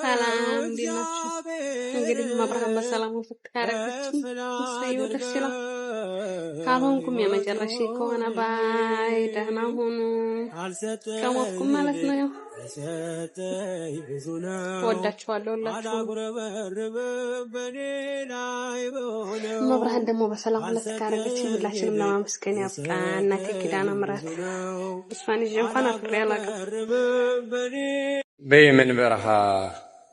ሰላም እንዲናችሁ እንግዲህ መብራን በሰላም ፍትካረከች ሰዩ ደስ ይላል ካልሆንኩም የመጨረሻ ከሆነ ባይ ደህና ሆኑ ከሞትኩም ማለት ነው ወዳችኋለሁ መብራን ደግሞ በሰላም ፍትካረከች ሁላችንም ለማመስገን ያብቃን እናቴ ኪዳነ ምሕረት እሷን ይዤ እንኳን አፍሬ አላውቅም በየመን በረሃ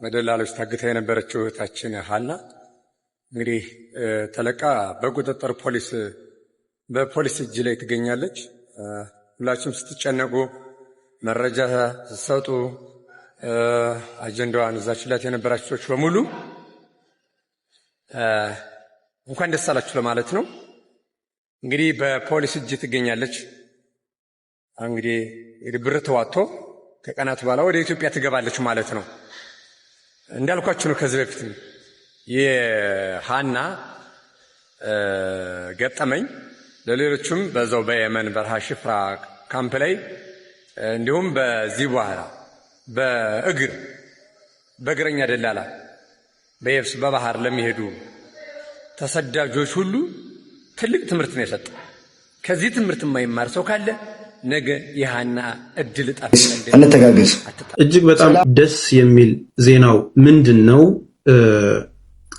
መደላሎች ታግታ የነበረችው እህታችን ሀና እንግዲህ ተለቃ በቁጥጥር በፖሊስ እጅ ላይ ትገኛለች። ሁላችሁም ስትጨነቁ መረጃ ስትሰጡ አጀንዳዋን እዛችላት የነበራችሁ ሰዎች በሙሉ እንኳን ደስ አላችሁ ለማለት ነው። እንግዲህ በፖሊስ እጅ ትገኛለች። እንግዲህ ብር ተዋጥቶ ከቀናት በኋላ ወደ ኢትዮጵያ ትገባለች ማለት ነው። እንዳልኳችሁ ነው ከዚህ በፊት የሃና ገጠመኝ ለሌሎችም በዛው በየመን በረሃ ሽፍራ ካምፕ ላይ እንዲሁም በዚህ በኋላ በእግረኛ ደላላ በየብስ በባህር ለሚሄዱ ተሰዳጆች ሁሉ ትልቅ ትምህርት ነው የሰጠ። ከዚህ ትምህርት የማይማር ሰው ካለ ነገ የሃና እድል እንተጋገዝ። እጅግ በጣም ደስ የሚል ዜናው ምንድነው?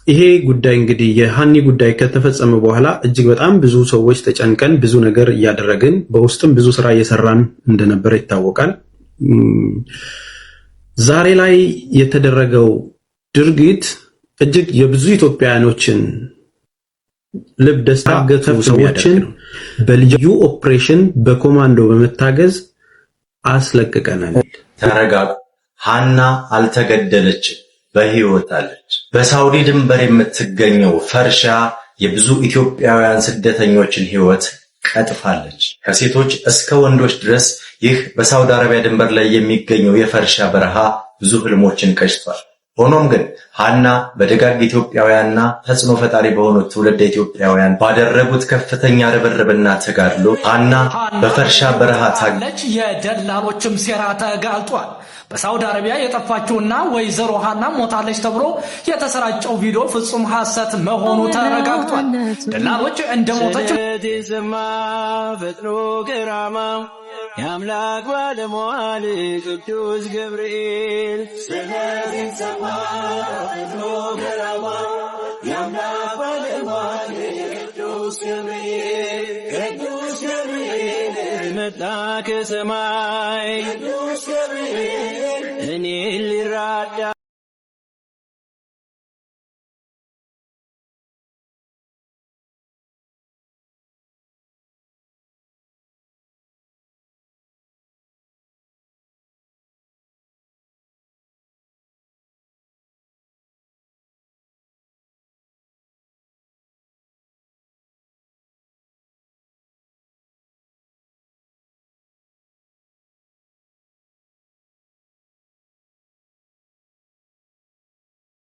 ይሄ ጉዳይ እንግዲህ የሃኒ ጉዳይ ከተፈጸመ በኋላ እጅግ በጣም ብዙ ሰዎች ተጨንቀን ብዙ ነገር እያደረግን በውስጥም ብዙ ስራ እየሰራን እንደነበረ ይታወቃል። ዛሬ ላይ የተደረገው ድርጊት እጅግ የብዙ ኢትዮጵያውያኖችን ልብ ደስታ ገተው ሰዎችን በልዩ ኦፕሬሽን በኮማንዶ በመታገዝ አስለቀቀናል። ተረጋጉ። ሃና አልተገደለችም፣ በህይወት አለች። በሳውዲ ድንበር የምትገኘው ፈርሻ የብዙ ኢትዮጵያውያን ስደተኞችን ህይወት ቀጥፋለች። ከሴቶች እስከ ወንዶች ድረስ ይህ በሳውዲ አረቢያ ድንበር ላይ የሚገኘው የፈርሻ በረሃ ብዙ ህልሞችን ቀጭቷል። ሆኖም ግን ሃና በደጋግ ኢትዮጵያውያንና ተጽዕኖ ፈጣሪ በሆኑት ትውልደ ኢትዮጵያውያን ባደረጉት ከፍተኛ ርብርብና ተጋድሎ ሃና በፈርሻ በረሃ ታገለች። የደላሎችም ሴራ ተጋልጧል። በሳውዲ አረቢያ የጠፋችውና ወይዘሮ ሃና ሞታለች ተብሎ የተሰራጨው ቪዲዮ ፍጹም ሐሰት መሆኑ ተረጋግጧል። ደላሎች እንደሞተች ፈጥኖ ገራማ የአምላክ ባለሟል ቅዱስ ገብርኤል ስለዚህ ሰማ ፈጥኖ ገራማ የአምላክ ባለሟል ቅዱስ ገብርኤል መጣ ከሰማይ ቅዱስ ገብርኤል እኔ ሊራዳ